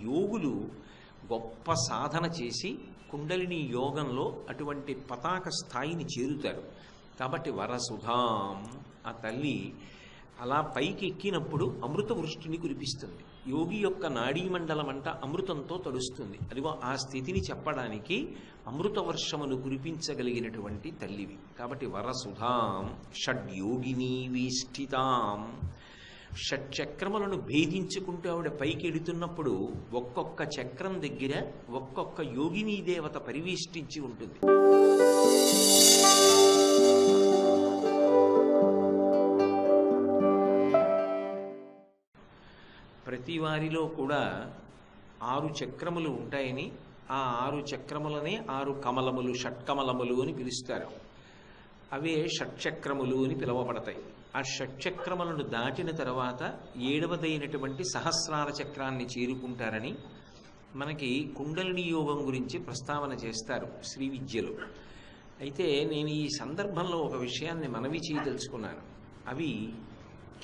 యోగులు గొప్ప సాధన చేసి కుండలిని యోగంలో అటువంటి పతాక స్థాయిని చేరుతారు. కాబట్టి వరసుధాం, ఆ తల్లి అలా పైకి ఎక్కినప్పుడు అమృత వృష్టిని కురిపిస్తుంది. యోగి యొక్క నాడీ మండలం అంట అమృతంతో తడుస్తుంది. అదిగో ఆ స్థితిని చెప్పడానికి అమృత వర్షమును కురిపించగలిగినటువంటి తల్లివి. కాబట్టి వరసుధాం షడ్యోగిని వీష్ఠితాం. షట్చక్రములను భేదించుకుంటూ ఆవిడ పైకి ఎడుతున్నప్పుడు ఒక్కొక్క చక్రం దగ్గర ఒక్కొక్క యోగినీ దేవత పరివేష్టించి ఉంటుంది. ప్రతి వారిలో కూడా 6 చక్రములు ఉంటాయని, ఆ 6 చక్రములనే 6 కమలములు, షట్కమలములు అని పిలుస్తారు. అవే షట్చక్రములు అని పిలువబడతాయి. ఆ షట్చక్రములను దాటిన తర్వాత 7వదైనటువంటి సహస్రార చక్రాన్ని చేరుకుంటారని మనకి కుండలిని యోగం గురించి ప్రస్తావన చేస్తారు శ్రీ విద్యలో. అయితే నేను ఈ సందర్భంలో ఒక విషయాన్ని మనవి చేయదలుచుకున్నాను. అవి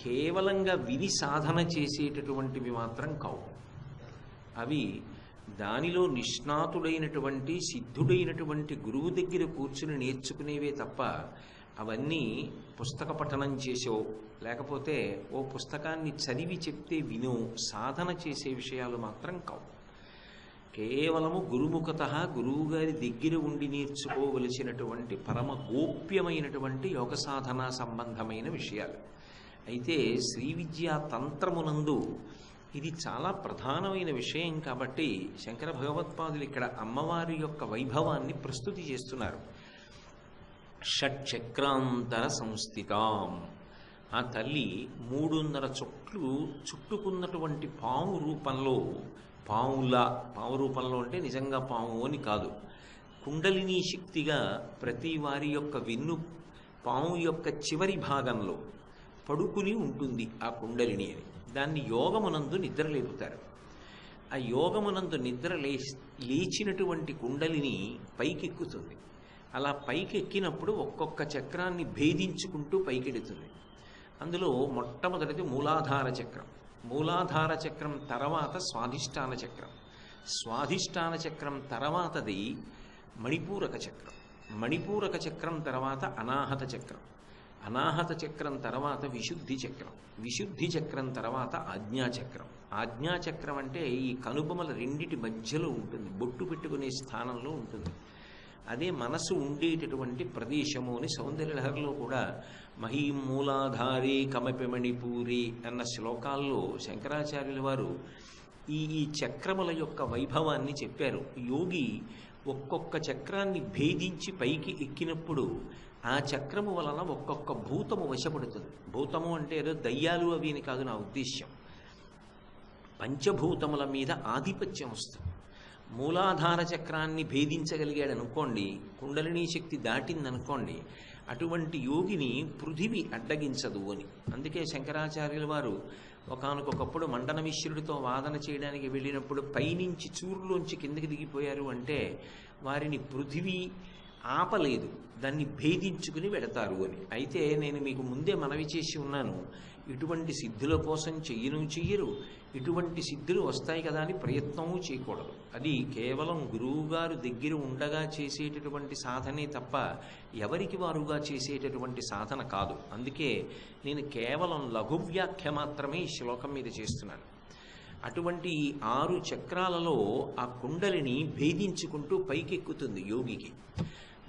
కేవలంగా విని సాధన చేసేటటువంటివి మాత్రం కావు. అవి దానిలో నిష్ణాతుడైనటువంటి సిద్ధుడైనటువంటి గురువు దగ్గర కూర్చుని నేర్చుకునేవే తప్ప అవన్నీ పుస్తక పఠనం చేసో లేకపోతే ఓ పుస్తకాన్ని చదివి చెప్తే వినో సాధన చేసే విషయాలు మాత్రం కావు. కేవలము గురుముఖత గురువుగారి దగ్గర ఉండి నేర్చుకోవలసినటువంటి పరమ గోప్యమైనటువంటి యోగ సాధన సంబంధమైన విషయాలు. అయితే శ్రీ విద్యా తంత్రమునందు ఇది చాలా ప్రధానమైన విషయం. కాబట్టి శంకర భగవత్పాదులు ఇక్కడ అమ్మవారి యొక్క వైభవాన్ని ప్రస్తుతి చేస్తున్నారు. షట్చక్రాంతర సంస్థితాం. ఆ తల్లి 3.5 చుట్లు చుట్టుకున్నటువంటి పాము రూపంలో, పాము రూపంలో అంటే నిజంగా పాము అని కాదు, కుండలిని శక్తిగా ప్రతి వారి యొక్క వెన్ను పాము యొక్క చివరి భాగంలో పడుకుని ఉంటుంది ఆ కుండలిని అని. దాన్ని యోగమునందు నిద్రలేపుతారు. ఆ యోగమునందు లేచినటువంటి కుండలిని పైకెక్కుతుంది. అలా పైకెక్కినప్పుడు ఒక్కొక్క చక్రాన్ని భేదించుకుంటూ పైకెడుతుంది. అందులో మొట్టమొదటిది మూలాధార చక్రం. మూలాధార చక్రం తర్వాత స్వాధిష్టాన చక్రం. స్వాధిష్టాన చక్రం తర్వాతది మణిపూరక చక్రం. మణిపూరక చక్రం తర్వాత అనాహత చక్రం. అనాహత చక్రం తర్వాత విశుద్ధి చక్రం. విశుద్ధి చక్రం తర్వాత ఆజ్ఞాచక్రం. ఆజ్ఞాచక్రం అంటే ఈ కనుబొమల రెండిటి మధ్యలో ఉంటుంది, బొట్టు పెట్టుకునే స్థానంలో ఉంటుంది. అదే మనసు ఉండేటటువంటి ప్రదేశము అని సౌందర్యలహరిలో కూడా మహీం మూలాధారే కమపి మణిపూరి అన్న శ్లోకాల్లో శంకరాచార్యుల వారు ఈ చక్రముల యొక్క వైభవాన్ని చెప్పారు. యోగి ఒక్కొక్క చక్రాన్ని భేదించి పైకి ఎక్కినప్పుడు ఆ చక్రము వలన ఒక్కొక్క భూతము వశపడుతుంది. భూతము అంటే ఏదో దయ్యాలు అవి అని కాదు నా ఉద్దేశ్యం. పంచభూతముల మీద ఆధిపత్యం వస్తుంది. మూలాధార చక్రాన్ని భేదించగలిగాడు అనుకోండి, కుండలినీ శక్తి దాటిందనుకోండి, అటువంటి యోగిని పృథివీ అడ్డగించదు అని. అందుకే శంకరాచార్యుల వారు ఒకానొకప్పుడు మండన మిశ్రుడితో వాదన చేయడానికి వెళ్ళినప్పుడు పైనుంచి చూరులోంచి కిందకి దిగిపోయారు అంటే వారిని పృథివీ ఆపలేదు, దాన్ని భేదించుకుని వెడతారు అని. అయితే నేను మీకు ముందే మనవి చేసి ఉన్నాను, ఇటువంటి సిద్ధుల కోసం చెయ్యరు, ఇటువంటి సిద్ధులు వస్తాయి కదా అని ప్రయత్నము చేయకూడదు. అది కేవలం గురువుగారు దగ్గర ఉండగా చేసేటటువంటి సాధనే తప్ప ఎవరికి వారుగా చేసేటటువంటి సాధన కాదు. అందుకే నేను కేవలం లఘువ్యాఖ్య మాత్రమే ఈ శ్లోకం మీద చేస్తున్నాను. అటువంటి 6 చక్రాలలో ఆ కుండలిని భేదించుకుంటూ పైకెక్కుతుంది యోగికి.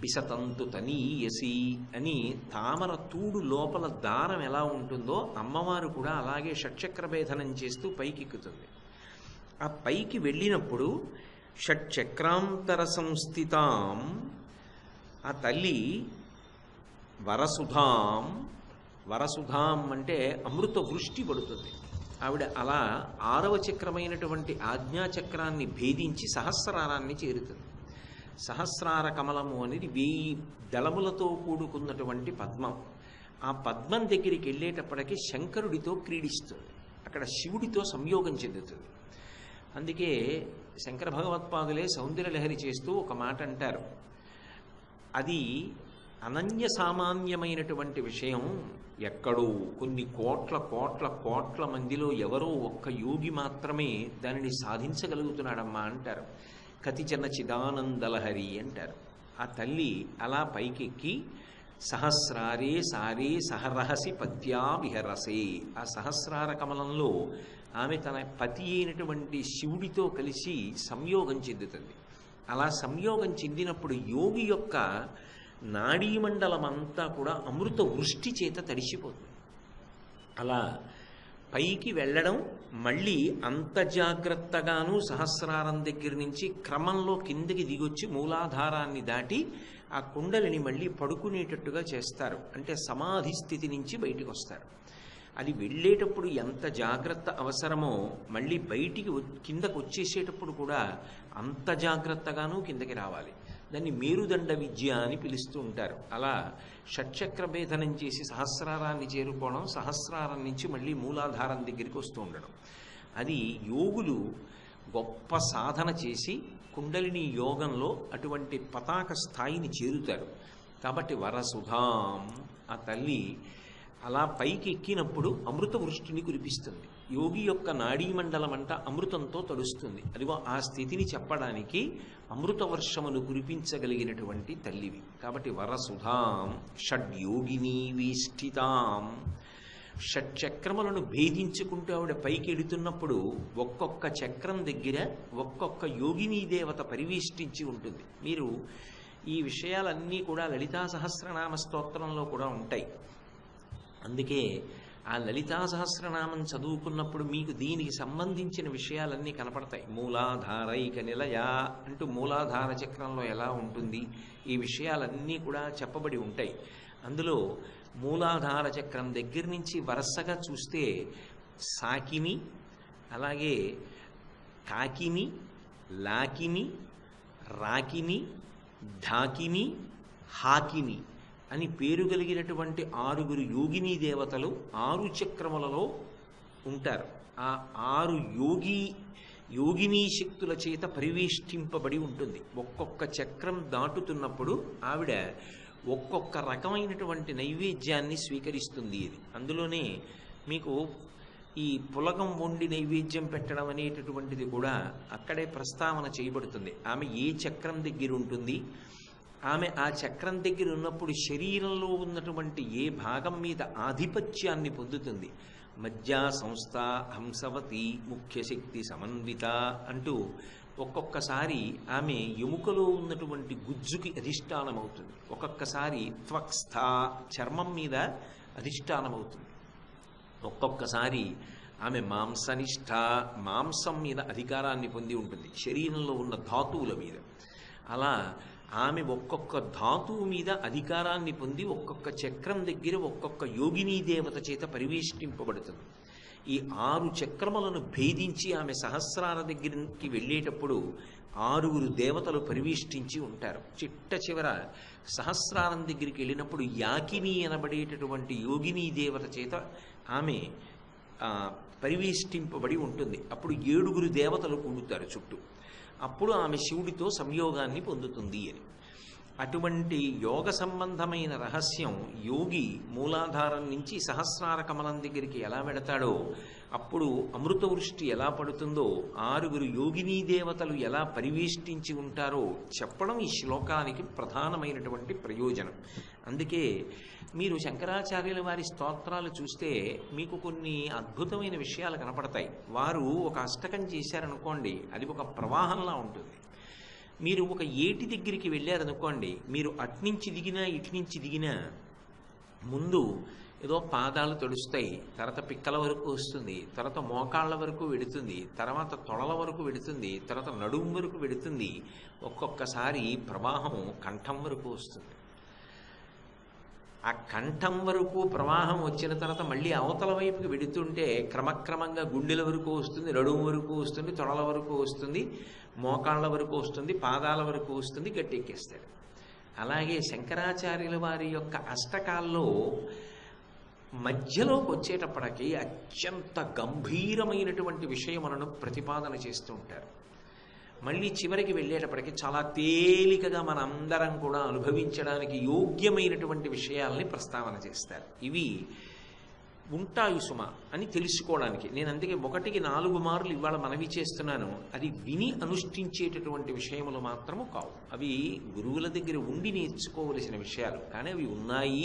బిసతంతు తనీయసి అని తామర తూడు లోపల దారం ఎలా ఉంటుందో అమ్మవారు కూడా అలాగే షట్చక్ర భేదనం చేస్తూ పైకెక్కుతుంది. ఆ పైకి వెళ్ళినప్పుడు షట్చక్రాంతర సంస్థితాం, ఆ తల్లి వరసుధాం. వరసుధాం అంటే అమృత వృష్టి పడుతుంది. ఆవిడ అలా 6వ చక్రమైనటువంటి ఆజ్ఞాచక్రాన్ని భేదించి సహస్రారాన్ని చేరుతుంది. సహస్రార కమలము అనేది 1000 దళములతో కూడుకున్నటువంటి పద్మం. ఆ పద్మం దగ్గరికి వెళ్ళేటప్పటికీ శంకరుడితో క్రీడిస్తుంది, అక్కడ శివుడితో సంయోగం చెందుతుంది. అందుకే శంకర భగవత్పాదులే సౌందర్యలహరి చేస్తూ ఒక మాట అంటారు, అది అనన్య సామాన్యమైనటువంటి విషయం. ఎక్కడో కొన్ని కోట్ల కోట్ల కోట్ల మందిలో ఎవరో ఒక్క యోగి మాత్రమే దానిని సాధించగలుగుతున్నాడమ్మా అంటారు. కతిచన చిదానందలహరి అంటారు. ఆ తల్లి అలా పైకెక్కి సహస్రారే సారే సహరహసి పత్యా విహరసే, ఆ సహస్రార కమలంలో ఆమె తన పతి అయినటువంటి శివుడితో కలిసి సంయోగం చెందుతుంది. అలా సంయోగం చెందినప్పుడు యోగి యొక్క నాడీమండలం అంతా కూడా అమృత వృష్టి చేత తడిసిపోతుంది. అలా పైకి వెళ్ళడం, మళ్ళీ అంత జాగ్రత్తగాను సహస్రారం దగ్గర నుంచి క్రమంలో కిందకి దిగొచ్చి మూలాధారాన్ని దాటి ఆ కుండలిని మళ్ళీ పడుకునేటట్టుగా చేస్తారు. అంటే సమాధి స్థితి నుంచి బయటికి వస్తారు. అది వెళ్ళేటప్పుడు ఎంత జాగ్రత్త అవసరమో మళ్ళీ బయటికి కిందకు వచ్చేసేటప్పుడు కూడా అంత జాగ్రత్తగాను కిందకి రావాలి. దాన్ని మేరుదండ విద్య అని పిలుస్తూ ఉంటారు. అలా షట్చక్ర భేదనం చేసి సహస్రారాన్ని చేరుకోవడం, సహస్రారం నుంచి మళ్ళీ మూలాధారం దగ్గరికి వస్తూ ఉండడం. అది యోగులు గొప్ప సాధన చేసి కుండలిని యోగంలో అటువంటి పతాక స్థాయిని చేరుతారు. కాబట్టి వరసుధాం, ఆ తల్లి అలా పైకి ఎక్కినప్పుడు అమృత వృష్టిని కురిపిస్తుంది. యోగి యొక్క నాడీమండలం అంట అమృతంతో తడుస్తుంది. అదిగో ఆ స్థితిని చెప్పడానికి అమృత వర్షమును కురిపించగలిగినటువంటి తల్లివి. కాబట్టి వరసుధాం షడ్యోగిని వీష్ఠితాం. షట్చక్రములను భేదించుకుంటూ ఆవిడ పైకి ఎడుతున్నప్పుడు ఒక్కొక్క చక్రం దగ్గర ఒక్కొక్క యోగినీ దేవత పరివేష్టించి ఉంటుంది. మీరు ఈ విషయాలన్నీ కూడా లలితా సహస్రనామ స్తోత్రంలో కూడా ఉంటాయి. అందుకే ఆ లలితా సహస్రనామం చదువుకున్నప్పుడు మీకు దీనికి సంబంధించిన విషయాలన్నీ కనపడతాయి. మూలాధారైక నిలయ అంటూ మూలాధార చక్రంలో ఎలా ఉంటుంది, ఈ విషయాలన్నీ కూడా చెప్పబడి ఉంటాయి. అందులో మూలాధార చక్రం దగ్గర నుంచి వరుసగా చూస్తే సాకిని, అలాగే కాకిని, లాకిని, రాకిని, ఢాకిని, హాకిని అని పేరు కలిగినటువంటి 6 యోగినీ దేవతలు 6 చక్రములలో ఉంటారు. ఆ 6 యోగినీ శక్తుల చేత పరివేష్టింపబడి ఉంటుంది. ఒక్కొక్క చక్రం దాటుతున్నప్పుడు ఆవిడ ఒక్కొక్క రకమైనటువంటి నైవేద్యాన్ని స్వీకరిస్తుంది. ఇది అందులోనే మీకు ఈ పులగం వండి నైవేద్యం పెట్టడం అనేటటువంటిది కూడా అక్కడే ప్రస్తావన చేయబడుతుంది. ఆమె ఏ చక్రం దగ్గర ఉంటుంది, ఆమె ఆ చక్రం దగ్గర ఉన్నప్పుడు శరీరంలో ఉన్నటువంటి ఏ భాగం మీద ఆధిపత్యాన్ని పొందుతుంది. మధ్యా సంస్థ హంసవతి ముఖ్యశక్తి సమన్విత అంటూ ఒక్కొక్కసారి ఆమె ఎముకలో ఉన్నటువంటి గుజ్జుకి అధిష్టానమవుతుంది. ఒక్కొక్కసారి త్వక్స్థ చర్మం మీద అధిష్టానమవుతుంది. ఒక్కొక్కసారి ఆమె మాంసనిష్ట మాంసం మీద అధికారాన్ని పొంది ఉంటుంది, శరీరంలో ఉన్న ధాతువుల మీద. అలా ఆమె ఒక్కొక్క ధాతువు మీద అధికారాన్ని పొంది ఒక్కొక్క చక్రం దగ్గర ఒక్కొక్క యోగినీ దేవత చేత పరివేష్టింపబడుతుంది. ఈ 6 చక్రములను భేదించి ఆమె సహస్రార దగ్గరికి వెళ్ళేటప్పుడు 6 దేవతలు పరివేష్టించి ఉంటారు. చిట్ట చివర సహస్రారం దగ్గరికి వెళ్ళినప్పుడు యాకిని అనబడేటటువంటి యోగినీ దేవత చేత ఆమె పరివేష్టింపబడి ఉంటుంది. అప్పుడు 7 దేవతలు కూడుతారు చుట్టూ. అప్పుడు ఆమె శివుడితో సంయోగాన్ని పొందుతుంది అని. అటువంటి యోగ సంబంధమైన రహస్యం యోగి మూలాధారం నుంచి సహస్రార కమలం దగ్గరికి ఎలా వెడతాడో, అప్పుడు అమృత వృష్టి ఎలా పడుతుందో, 6 యోగినీ దేవతలు ఎలా పరివేష్టించి ఉంటారో చెప్పడం ఈ శ్లోకానికి ప్రధానమైనటువంటి ప్రయోజనం. అందుకే మీరు శంకరాచార్యుల వారి స్తోత్రాలు చూస్తే మీకు కొన్ని అద్భుతమైన విషయాలు కనపడతాయి. వారు ఒక అష్టకం చేశారనుకోండి, అది ఒక ప్రవాహంలా ఉంటుంది. మీరు ఒక ఏటి దగ్గరికి వెళ్ళారనుకోండి, మీరు అట్నుంచి దిగినా ఇట్నుంచి దిగినా ముందు ఏదో పాదాలు తడుస్తాయి, తర్వాత పిక్కల వరకు వస్తుంది, తర్వాత మోకాళ్ళ వరకు వెడుతుంది, తర్వాత తొడల వరకు వెడుతుంది, తర్వాత నడుము వరకు వెడుతుంది, ఒక్కొక్కసారి ప్రవాహం కంఠం వరకు వస్తుంది. ఆ కంఠం వరకు ప్రవాహం వచ్చిన తర్వాత మళ్ళీ అవతల వైపుకి వెడుతుంటే క్రమక్రమంగా గుండెల వరకు వస్తుంది, నడుము వరకు వస్తుంది, తొడల వరకు వస్తుంది, మోకాళ్ళ వరకు వస్తుంది, పాదాల వరకు వస్తుంది, గట్టెక్కేస్తాడు. అలాగే శంకరాచార్యుల వారి యొక్క అష్టకాల్లో మధ్యలోకి వచ్చేటప్పటికీ అత్యంత గంభీరమైనటువంటి విషయములను ప్రతిపాదన చేస్తూ ఉంటారు. మళ్ళీ చివరికి వెళ్ళేటప్పటికి చాలా తేలికగా మనందరం కూడా అనుభవించడానికి యోగ్యమైనటువంటి విషయాల్ని ప్రస్తావన చేస్తారు. ఇవి ఉంటాయి సుమ అని తెలుసుకోవడానికి. నేను అందుకే 1కి 4 మార్లు ఇవాళ మనవి చేస్తున్నాను. అది విని అనుష్ఠించేటటువంటి విషయములు మాత్రము కావు. అవి గురువుల దగ్గర ఉండి నేర్చుకోవలసిన విషయాలు. కానీ అవి ఉన్నాయి,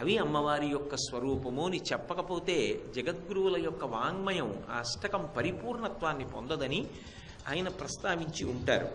అవి అమ్మవారి యొక్క స్వరూపము అని చెప్పకపోతే జగద్గురువుల యొక్క వాంగ్మయం ఆ అష్టకం పరిపూర్ణత్వాన్ని పొందదని ఆయన ప్రస్తావించి ఉంటారు.